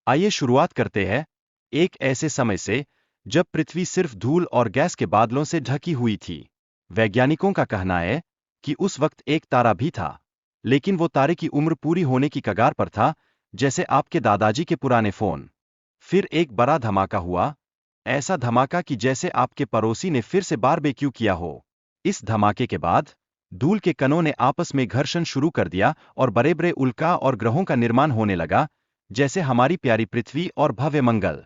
आइए शुरुआत करते हैं, एक ऐसे समय से जब पृथ्वी सिर्फ धूल और गैस के बादलों से ढकी हुई थी। वैज्ञानिकों का कहना है कि उस वक्त एक तारा भी था, लेकिन वो तारे की उम्र पूरी होने की कगार पर था, जैसे आपके दादाजी के पुराने फोन। फिर एक बड़ा धमाका हुआ, ऐसा धमाका कि जैसे आपके पड़ोसी ने फिर से बारबेक्यू किया हो। इस धमाके के बाद धूल के कणों ने आपस में घर्षण शुरू कर दिया और बड़े बड़े उल्का और ग्रहों का निर्माण होने लगा, जैसे हमारी प्यारी पृथ्वी और भव्य मंगल।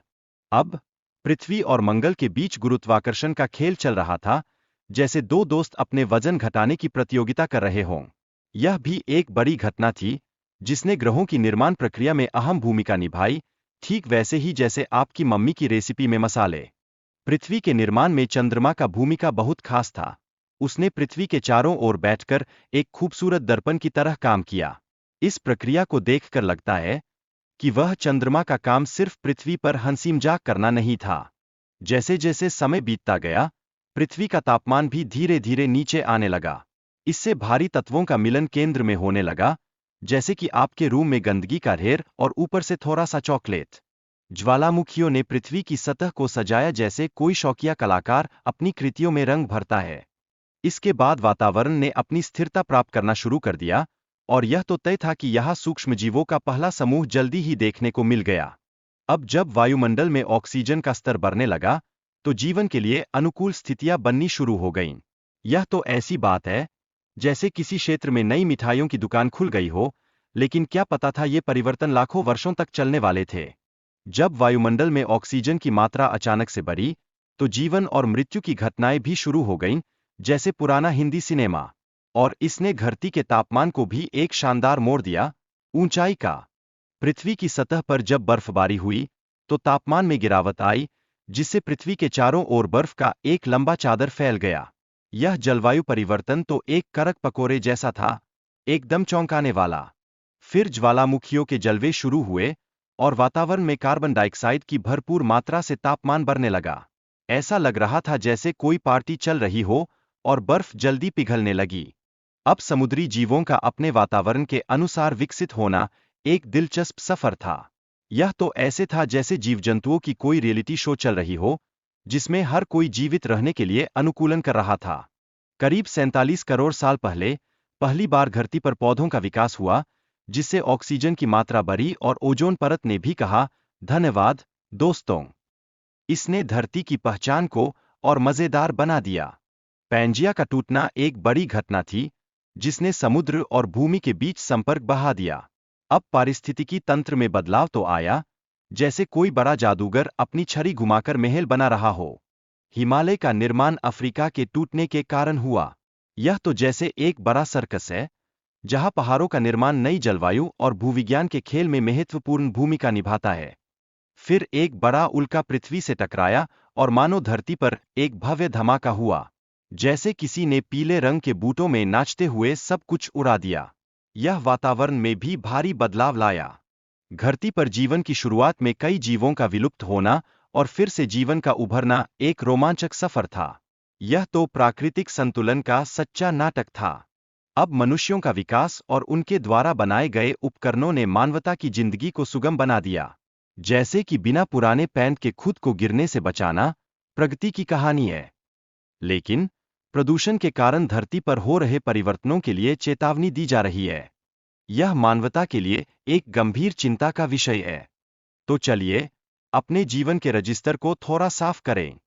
अब पृथ्वी और मंगल के बीच गुरुत्वाकर्षण का खेल चल रहा था, जैसे दो दोस्त अपने वजन घटाने की प्रतियोगिता कर रहे हों। यह भी एक बड़ी घटना थी, जिसने ग्रहों की निर्माण प्रक्रिया में अहम भूमिका निभाई, ठीक वैसे ही जैसे आपकी मम्मी की रेसिपी में मसाले। पृथ्वी के निर्माण में चंद्रमा का भूमिका बहुत खास था। उसने पृथ्वी के चारों ओर बैठकर एक खूबसूरत दर्पण की तरह काम किया। इस प्रक्रिया को देखकर लगता है कि वह चंद्रमा का काम सिर्फ पृथ्वी पर हंसी मजाक करना नहीं था। जैसे जैसे समय बीतता गया, पृथ्वी का तापमान भी धीरे धीरे नीचे आने लगा। इससे भारी तत्वों का मिलन केंद्र में होने लगा, जैसे कि आपके रूम में गंदगी का ढेर और ऊपर से थोड़ा सा चॉकलेट। ज्वालामुखियों ने पृथ्वी की सतह को सजाया जैसे कोई शौकिया कलाकार अपनी कृतियों में रंग भरता है। इसके बाद वातावरण ने अपनी स्थिरता प्राप्त करना शुरू कर दिया, और यह तो तय था कि यहाँ सूक्ष्मजीवों का पहला समूह जल्दी ही देखने को मिल गया। अब जब वायुमंडल में ऑक्सीजन का स्तर बढ़ने लगा, तो जीवन के लिए अनुकूल स्थितियां बननी शुरू हो गईं। यह तो ऐसी बात है जैसे किसी क्षेत्र में नई मिठाइयों की दुकान खुल गई हो, लेकिन क्या पता था ये परिवर्तन लाखों वर्षों तक चलने वाले थे। जब वायुमंडल में ऑक्सीजन की मात्रा अचानक से बढ़ी, तो जीवन और मृत्यु की घटनाएं भी शुरू हो गईं, जैसे पुराना हिंदी सिनेमा। और इसने धरती के तापमान को भी एक शानदार मोड़ दिया, ऊंचाई का। पृथ्वी की सतह पर जब बर्फबारी हुई, तो तापमान में गिरावट आई, जिससे पृथ्वी के चारों ओर बर्फ का एक लंबा चादर फैल गया। यह जलवायु परिवर्तन तो एक करक पकोड़े जैसा था, एकदम चौंकाने वाला। फिर ज्वालामुखियों के जलवे शुरू हुए, और वातावरण में कार्बन डाइऑक्साइड की भरपूर मात्रा से तापमान बढ़ने लगा। ऐसा लग रहा था जैसे कोई पार्टी चल रही हो, और बर्फ जल्दी पिघलने लगी। अब समुद्री जीवों का अपने वातावरण के अनुसार विकसित होना एक दिलचस्प सफर था। यह तो ऐसे था जैसे जीवजंतुओं की कोई रियलिटी शो चल रही हो, जिसमें हर कोई जीवित रहने के लिए अनुकूलन कर रहा था। करीब 47 करोड़ साल पहले पहली बार धरती पर पौधों का विकास हुआ, जिससे ऑक्सीजन की मात्रा बढ़ी और ओजोन परत ने भी कहा, धन्यवाद दोस्तों। इसने धरती की पहचान को और मजेदार बना दिया। पैंजिया का टूटना एक बड़ी घटना थी, जिसने समुद्र और भूमि के बीच संपर्क बढ़ा दिया। अब पारिस्थितिकी तंत्र में बदलाव तो आया, जैसे कोई बड़ा जादूगर अपनी छड़ी घुमाकर महल बना रहा हो। हिमालय का निर्माण अफ्रीका के टूटने के कारण हुआ। यह तो जैसे एक बड़ा सर्कस है, जहां पहाड़ों का निर्माण नई जलवायु और भूविज्ञान के खेल में महत्वपूर्ण भूमिका निभाता है। फिर एक बड़ा उल्का पृथ्वी से टकराया, और मानो धरती पर एक भव्य धमाका हुआ, जैसे किसी ने पीले रंग के बूटों में नाचते हुए सब कुछ उड़ा दिया। यह वातावरण में भी भारी बदलाव लाया। धरती पर जीवन की शुरुआत में कई जीवों का विलुप्त होना और फिर से जीवन का उभरना एक रोमांचक सफर था। यह तो प्राकृतिक संतुलन का सच्चा नाटक था। अब मनुष्यों का विकास और उनके द्वारा बनाए गए उपकरणों ने मानवता की जिंदगी को सुगम बना दिया। जैसे कि बिना पुराने पैंट के खुद को गिरने से बचाना, प्रगति की कहानी है। लेकिन प्रदूषण के कारण धरती पर हो रहे परिवर्तनों के लिए चेतावनी दी जा रही है। यह मानवता के लिए एक गंभीर चिंता का विषय है। तो चलिए, अपने जीवन के रजिस्टर को थोड़ा साफ करें।